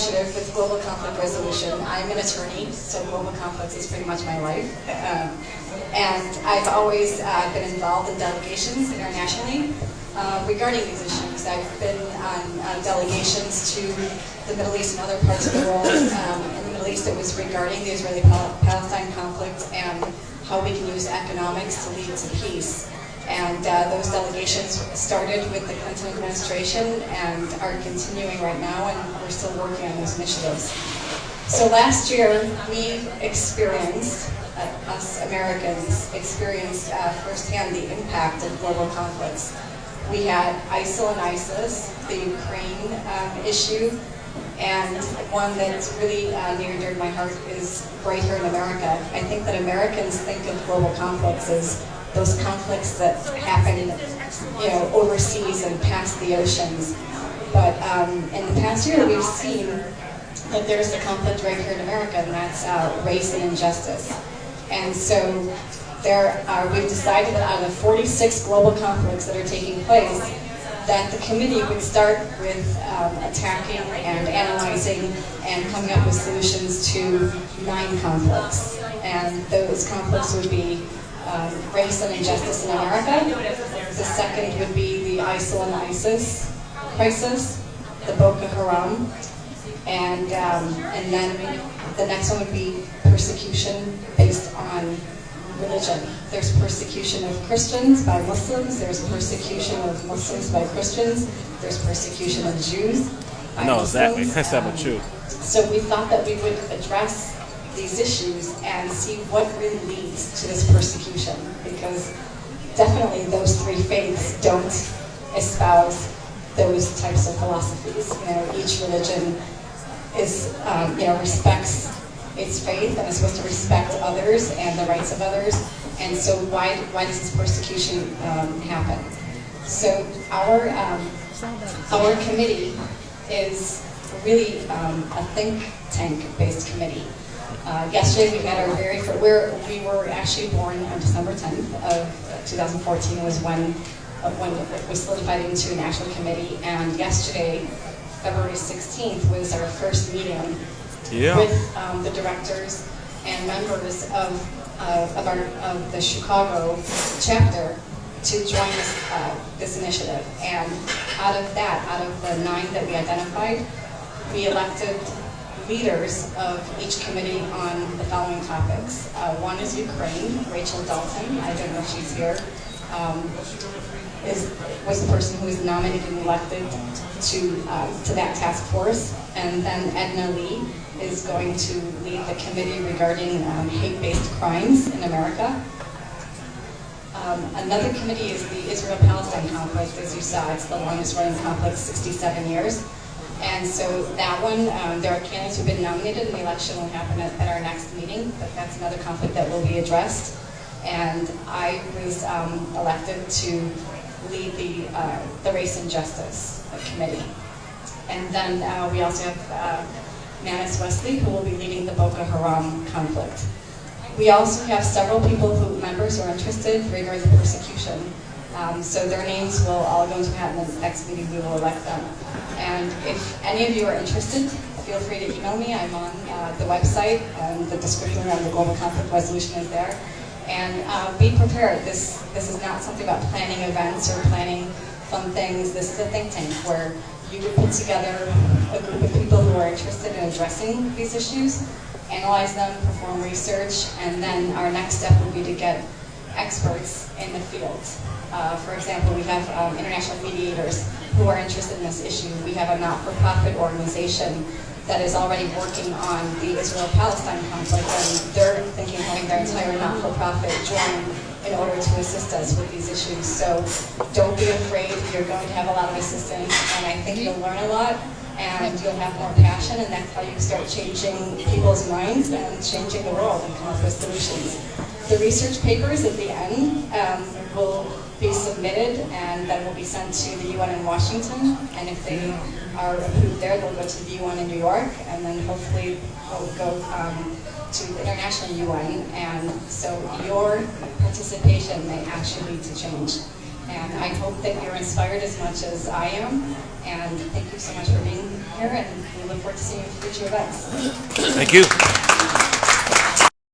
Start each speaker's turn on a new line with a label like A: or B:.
A: initiative with global conflict resolution. I'm an attorney, so global conflict is pretty much my life. And I've always been involved in delegations internationally regarding these issues. I've been on delegations to the Middle East and other parts of the world. In the Middle East, it was regarding the Israeli-Palestine conflict and how we can use economics to lead to peace. And those delegations started with the Clinton administration and are continuing right now, and we're still working on those initiatives. So last year, we experienced, us Americans, experienced firsthand the impact of global conflicts. We had ISIL and ISIS, the Ukraine issue, and one that's really near and dear to my heart is right here in America. I think that Americans think of global conflicts as those conflicts that happen, overseas and past the oceans. But in the past year, we've seen that there's a conflict right here in America, and that's race and injustice. And so we've decided that out of 46 global conflicts that are taking place, that the committee would start with attacking and analyzing and coming up with solutions to 9 conflicts. And those conflicts would be race and injustice in America. The second would be the ISIL and ISIS crisis, the Boko Haram, and then the next one would be persecution based on religion. There's persecution of Christians by Muslims, there's persecution of Muslims by Christians, there's persecution of Jews by Muslims.
B: Exactly. That's not true.
A: So we thought that we would address these issues and see what really leads to this persecution, because definitely those 3 faiths don't espouse those types of philosophies. Each religion is, respects its faith and is supposed to respect others and the rights of others. And so why does this persecution happen? So our committee is really a think tank based committee. Yesterday we had our very first, we were actually born on December 10th of 2014 was when it was solidified into an actual committee, and yesterday, February 16th, was our first meeting with the directors and members of the Chicago chapter to join this initiative. And out of the 9 that we identified, we elected leaders of each committee on the following topics. One is Ukraine. Rachel Dalton, I don't know if she's here, was the person who was nominated and elected to that task force. And then Edna Lee is going to lead the committee regarding hate-based crimes in America. Another committee is the Israel-Palestine conflict. As you saw, it's the longest running conflict, 67 years. And so that one, there are candidates who have been nominated, and the election will happen at our next meeting, but that's another conflict that will be addressed. And I was elected to lead the Race and Justice Committee. And then we also have Manus Wesley, who will be leading the Boko Haram conflict. We also have several members who are interested regarding the persecution. So their names will all go into a hat, and in the next meeting we will elect them. And if any of you are interested, feel free to email me. I'm on the website, and the description around the global conflict resolution is there. And be prepared. This is not something about planning events or planning fun things. This is a think tank where you would put together a group of people who are interested in addressing these issues, analyze them, perform research, and then our next step would be to get experts in the field. For example, we have international mediators who are interested in this issue. We have a not-for-profit organization that is already working on the Israel-Palestine conflict, and they're thinking of having their entire not-for-profit join in order to assist us with these issues. So don't be afraid. You're going to have a lot of assistance, and I think you'll learn a lot, and you'll have more passion, and that's how you start changing people's minds and changing the world and come up with solutions. The research papers at the end will be submitted, and then will be sent to the UN in Washington, and if they are approved there, they'll go to the UN in New York, and then hopefully they'll go to the international UN, and so your participation may actually lead to change. And I hope that you're inspired as much as I am, and thank you so much for being here. here, and we look forward to seeing you in future events.
B: Thank you.